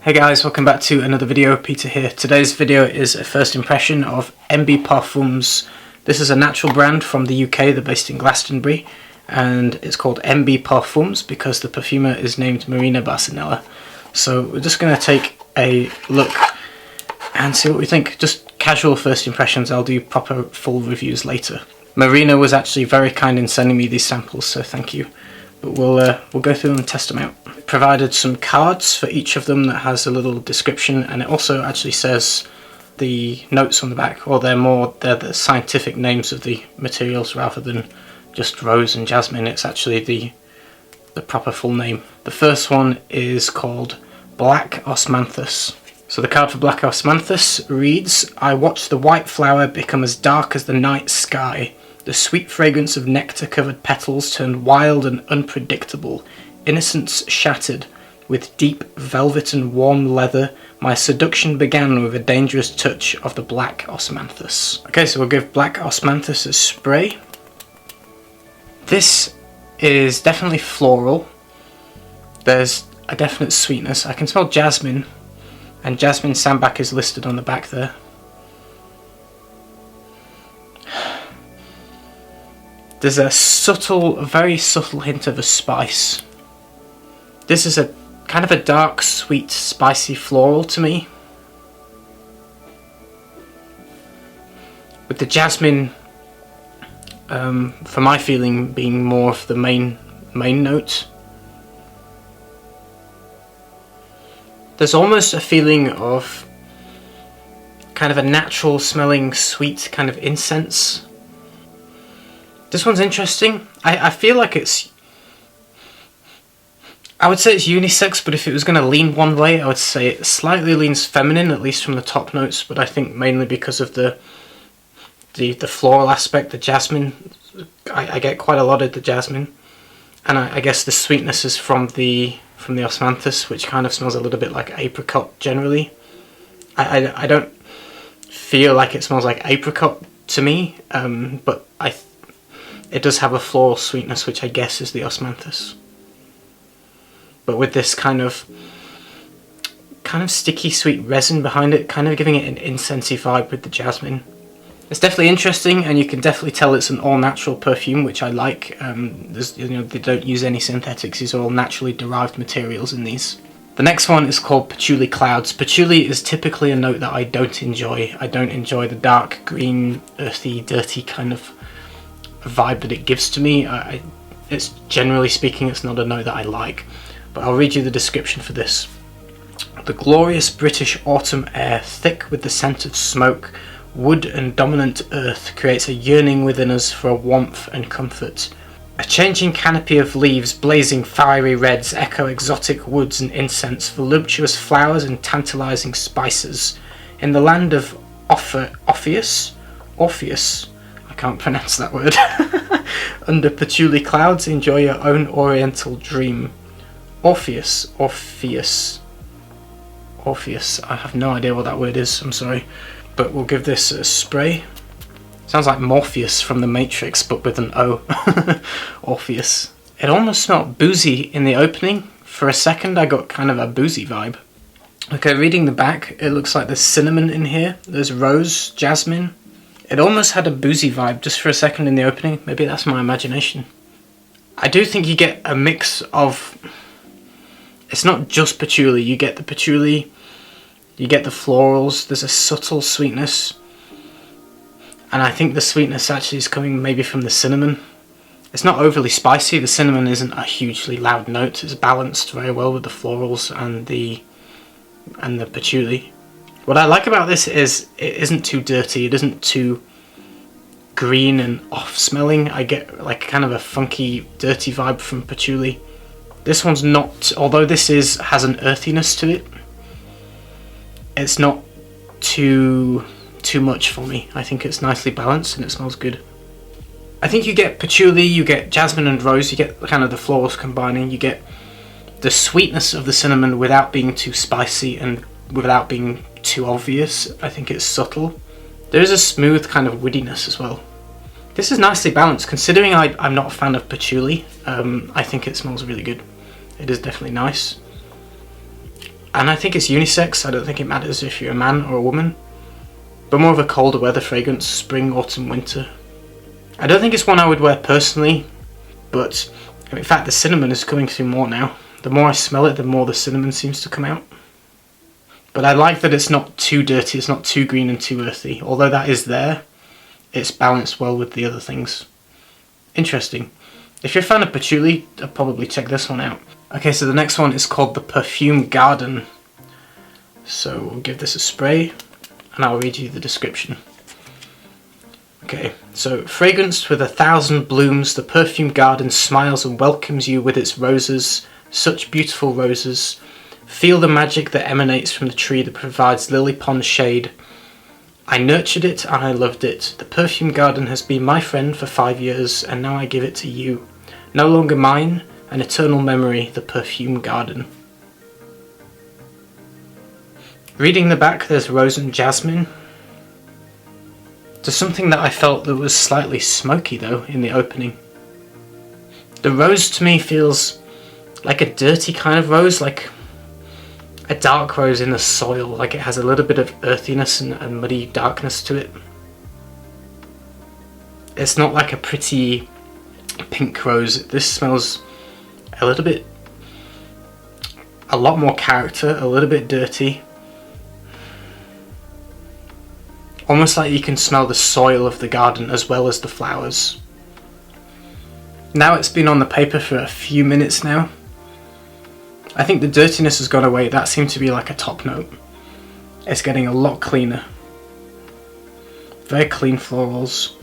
Hey guys, welcome back to another video. Peter here. Today's video is a first impression of MB Parfums. This is a natural brand from the UK, they're based in Glastonbury, and it's called MB Parfums because the perfumer is named Marina Barcinella. So we're just going to take a look and see what we think. Just casual first impressions, I'll do proper full reviews later. Marina was actually very kind in sending me these samples, so thank you. But we'll go through them and test them out. It provided some cards for each of them that has a little description, and it also actually says the notes on the back, or they're the scientific names of the materials rather than just rose and jasmine. It's actually the proper full name. The first one is called Black Osmanthus. So the card for Black Osmanthus reads, "I watched the white flower become as dark as the night sky. The sweet fragrance of nectar-covered petals turned wild and unpredictable. Innocence shattered. With deep velvet and warm leather, my seduction began with a dangerous touch of the Black Osmanthus." Okay, so we'll give Black Osmanthus a spray. This is definitely floral. There's a definite sweetness. I can smell jasmine, and jasmine sambac is listed on the back there. There's a very subtle hint of a spice. This is a kind of a dark, sweet, spicy floral to me, with the jasmine, for my feeling, being more of the main note. There's almost a feeling of kind of a natural smelling, sweet kind of incense. This one's interesting. I feel like I would say it's unisex, but if it was going to lean one way, I would say it slightly leans feminine, at least from the top notes, but I think mainly because of the floral aspect, the jasmine. I get quite a lot of the jasmine, and I guess the sweetness is from the Osmanthus, which kind of smells a little bit like apricot generally. I don't feel like it smells like apricot to me, but it does have a floral sweetness, which I guess is the Osmanthus. But with this kind of sticky sweet resin behind it, kind of giving it an incensey vibe with the jasmine. It's definitely interesting, and you can definitely tell it's an all-natural perfume, which I like. They don't use any synthetics, these are all naturally derived materials in these. The next one is called Patchouli Clouds. Patchouli is typically a note that I don't enjoy. I don't enjoy the dark green, earthy, dirty kind of vibe that it gives to me. It's generally speaking, it's not a note that I like. But I'll read you the description for this. "The glorious British autumn air, thick with the scent of smoke, wood and dominant earth, creates a yearning within us for warmth and comfort. A changing canopy of leaves, blazing fiery reds, echo exotic woods and incense, voluptuous flowers and tantalizing spices. In the land of Orpheus, I can't pronounce that word, under patchouli clouds, enjoy your own oriental dream." Orpheus, I have no idea what that word is, I'm sorry. But we'll give this a spray. Sounds like Morpheus from the Matrix, but with an O. Orpheus. It almost smelled boozy in the opening. For a second I got kind of a boozy vibe. Okay, reading the back, it looks like there's cinnamon in here. There's rose, jasmine. It almost had a boozy vibe just for a second in the opening. Maybe that's my imagination. I do think you get a mix of... It's not just patchouli. You get the patchouli, you get the florals, there's a subtle sweetness. And I think the sweetness actually is coming maybe from the cinnamon. It's not overly spicy. The cinnamon isn't a hugely loud note. It's balanced very well with the florals and the patchouli. What I like about this is it isn't too dirty. It isn't too green and off-smelling. I get like kind of a funky, dirty vibe from patchouli. This one's not, although this has an earthiness to it, it's not too much for me. I think it's nicely balanced and it smells good. I think you get patchouli, you get jasmine and rose, you get kind of the florals combining, you get the sweetness of the cinnamon without being too spicy and without being too obvious. I think it's subtle. There is a smooth kind of woodiness as well. This is nicely balanced, considering I'm not a fan of patchouli. I think it smells really good. It is definitely nice. And I think it's unisex. I don't think it matters if you're a man or a woman. But more of a colder weather fragrance, spring, autumn, winter. I don't think it's one I would wear personally, but in fact the cinnamon is coming through more now. The more I smell it, the more the cinnamon seems to come out. But I like that it's not too dirty, it's not too green and too earthy. Although that is there, it's balanced well with the other things. Interesting. If you're a fan of patchouli, I'll probably check this one out. Okay, so the next one is called the Perfume Garden. So we'll give this a spray, and I'll read you the description. Okay, so fragranced with 1,000 blooms, the perfume garden smiles and welcomes you with its roses, such beautiful roses. Feel the magic that emanates from the tree that provides lily pond shade. I nurtured it and I loved it. The perfume garden has been my friend for 5 years, and now I give it to you. No longer mine, an eternal memory, the perfume garden. Reading the back, there's rose and jasmine. There's something that I felt that was slightly smoky though in the opening. The rose to me feels like a dirty kind of rose, like a dark rose in the soil, like it has a little bit of earthiness and muddy darkness to it. It's not like a pretty pink rose. This smells a lot more character, a little bit dirty. Almost like you can smell the soil of the garden as well as the flowers. Now it's been on the paper for a few minutes now. I think the dirtiness has gone away. That seemed to be like a top note. It's getting a lot cleaner. Very clean florals.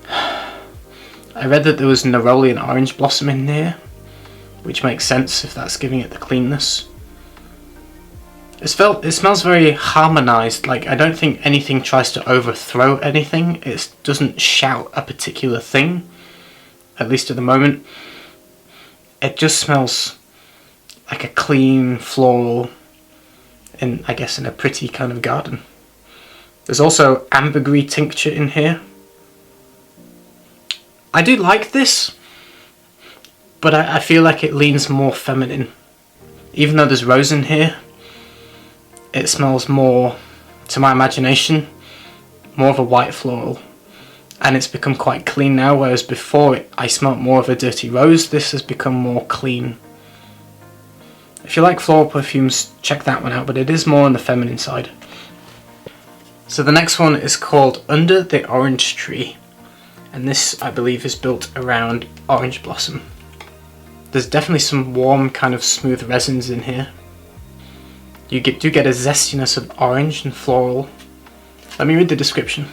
I read that there was neroli and orange blossom in here, which makes sense if that's giving it the cleanness. It smells very harmonized. Like, I don't think anything tries to overthrow anything. It doesn't shout a particular thing, at least at the moment. It just smells like a clean floral in, I guess, in a pretty kind of garden. There's also ambergris tincture in here. I do like this, but I feel like it leans more feminine. Even though there's rose in here, it smells more, to my imagination, more of a white floral. And it's become quite clean now, whereas before I smelled more of a dirty rose. This has become more clean. If you like floral perfumes, check that one out, but it is more on the feminine side. So the next one is called Under the Orange Tree. And this, I believe, is built around orange blossom. There's definitely some warm, kind of smooth resins in here. You do get a zestiness of orange and floral. Let me read the description.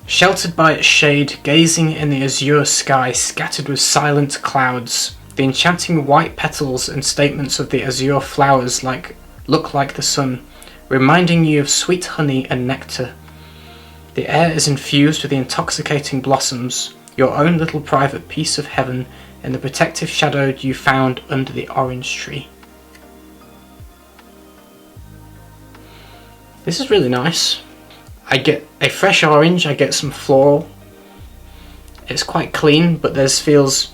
Sheltered by its shade, gazing in the azure sky scattered with silent clouds, the enchanting white petals and statements of the azure flowers look like the sun, reminding you of sweet honey and nectar. The air is infused with the intoxicating blossoms, your own little private piece of heaven in the protective shadow you found under the orange tree. This is really nice. I get a fresh orange, I get some floral. It's quite clean, but there's feels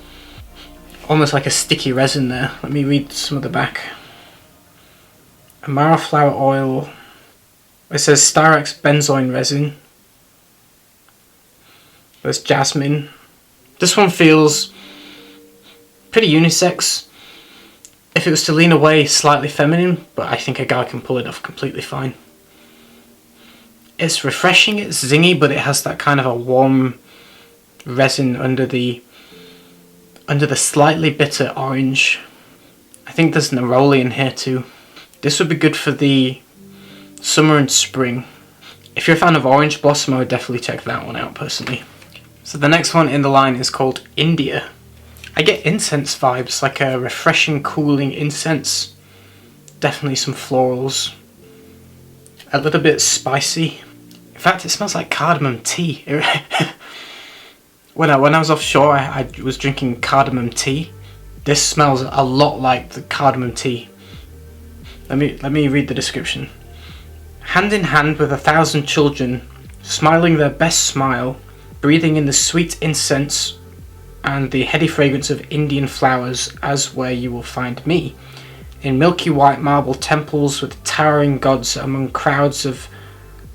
almost like a sticky resin there. Let me read some of the back. Amara flower oil. It says Styrax benzoin resin. There's jasmine. This one feels pretty unisex. If it was to lean away, slightly feminine, but I think a guy can pull it off completely fine. It's refreshing, it's zingy, but it has that kind of a warm resin under the slightly bitter orange. I think there's neroli in here too. This would be good for the summer and spring. If you're a fan of orange blossom, I would definitely check that one out personally. So the next one in the line is called India. I get incense vibes, like a refreshing, cooling incense. Definitely some florals. A little bit spicy. In fact, it smells like cardamom tea. When I was offshore, I was drinking cardamom tea. This smells a lot like the cardamom tea. Let me read the description. Hand in hand with 1,000 children, smiling their best smile, breathing in the sweet incense and the heady fragrance of Indian flowers, as where you will find me. In milky white marble temples with towering gods among crowds of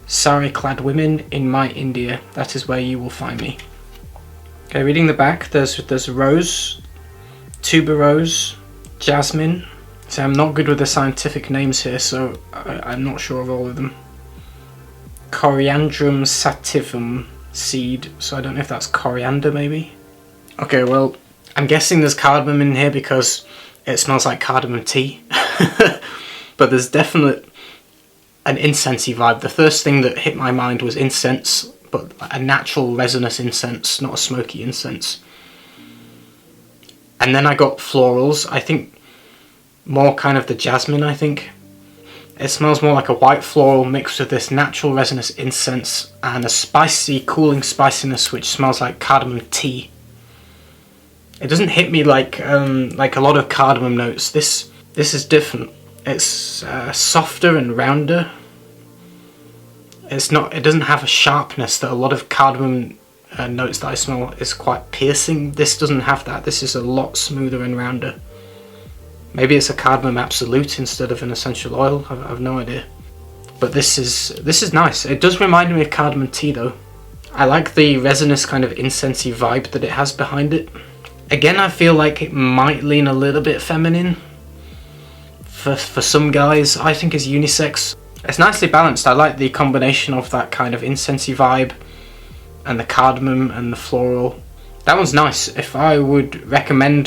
sari-clad women in my India, that is where you will find me. Okay, reading the back, there's rose, tuberose, jasmine. So I'm not good with the scientific names here, so I'm not sure of all of them. Coriandrum sativum seed, so I don't know if that's coriander maybe. Okay, well, I'm guessing there's cardamom in here because it smells like cardamom tea. But there's definitely an incensey vibe. The first thing that hit my mind was incense, but a natural resinous incense, not a smoky incense. And then I got florals, I think more kind of the jasmine, I think. It smells more like a white floral mixed with this natural resinous incense and a spicy, cooling spiciness which smells like cardamom tea. It doesn't hit me like a lot of cardamom notes. This is different. It's softer and rounder. It doesn't have a sharpness that a lot of cardamom notes that I smell is quite piercing. This doesn't have that. This is a lot smoother and rounder. Maybe it's a cardamom absolute instead of an essential oil. I've no idea. But this is nice. It does remind me of cardamom tea though. I like the resinous kind of incensey vibe that it has behind it. Again, I feel like it might lean a little bit feminine. For some guys, I think it's unisex. It's nicely balanced. I like the combination of that kind of incensey vibe and the cardamom and the floral. That one's nice. If I would recommend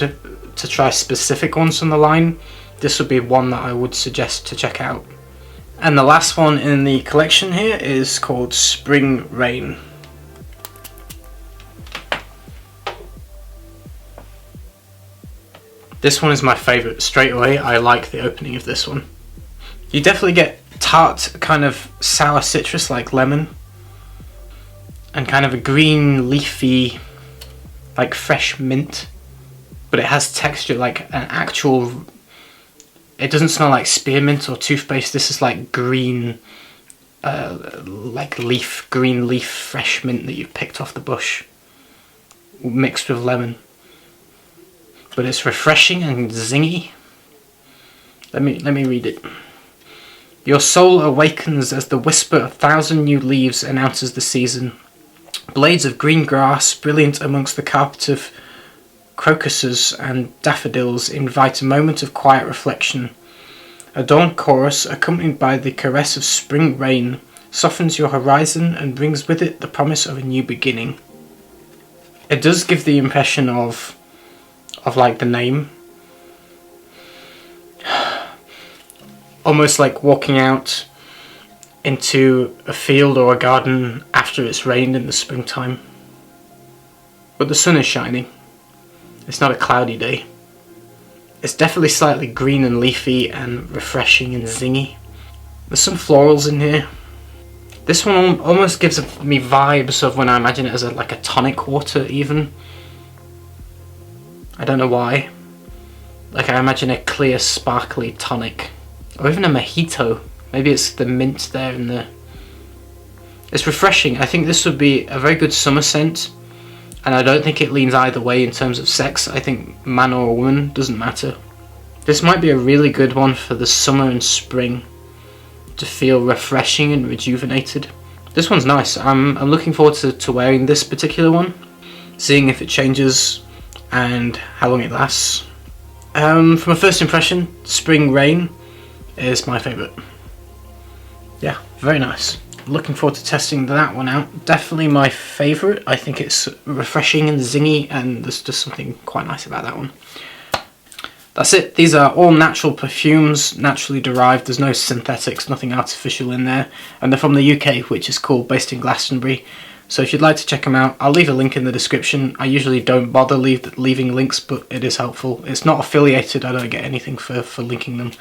to try specific ones on the line, this would be one that I would suggest to check out. And the last one in the collection here is called Spring Rain. This one is my favourite straight away. I like the opening of this one. You definitely get tart kind of sour citrus like lemon and kind of a green leafy like fresh mint, but it has texture like an actual, it doesn't smell like spearmint or toothpaste. This is like green like green leaf fresh mint that you've picked off the bush mixed with lemon. But it's refreshing and zingy. Let me read it. Your soul awakens as the whisper of 1,000 new leaves announces the season. Blades of green grass, brilliant amongst the carpet of crocuses and daffodils, invite a moment of quiet reflection. A dawn chorus, accompanied by the caress of spring rain, softens your horizon and brings with it the promise of a new beginning. It does give the impression of like the name. Almost like walking out into a field or a garden after it's rained in the springtime. But the sun is shining. It's not a cloudy day. It's definitely slightly green and leafy and refreshing and zingy. There's some florals in here. This one almost gives me vibes of when I imagine it as like a tonic water even. I don't know why. Like I imagine a clear, sparkly tonic. Or even a mojito. Maybe it's the mint there in the... It's refreshing. I think this would be a very good summer scent. And I don't think it leans either way in terms of sex. I think man or woman, doesn't matter. This might be a really good one for the summer and spring. To feel refreshing and rejuvenated. This one's nice. I'm looking forward to wearing this particular one. Seeing if it changes and how long it lasts. From a first impression, Spring Rain is my favourite. Yeah, very nice. Looking forward to testing that one out. Definitely my favourite. I think it's refreshing and zingy, and there's just something quite nice about that one. That's it. These are all natural perfumes, naturally derived. There's no synthetics, nothing artificial in there. And they're from the UK, which is cool, based in Glastonbury. So if you'd like to check them out, I'll leave a link in the description. I usually don't bother leaving links, but it is helpful. It's not affiliated, I don't get anything for linking them.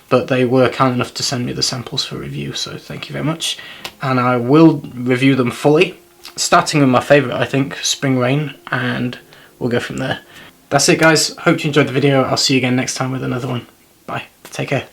But they were kind enough to send me the samples for review, so thank you very much. And I will review them fully, starting with my favourite, I think, Spring Rain, and we'll go from there. That's it guys, hope you enjoyed the video. I'll see you again next time with another one. Bye, take care.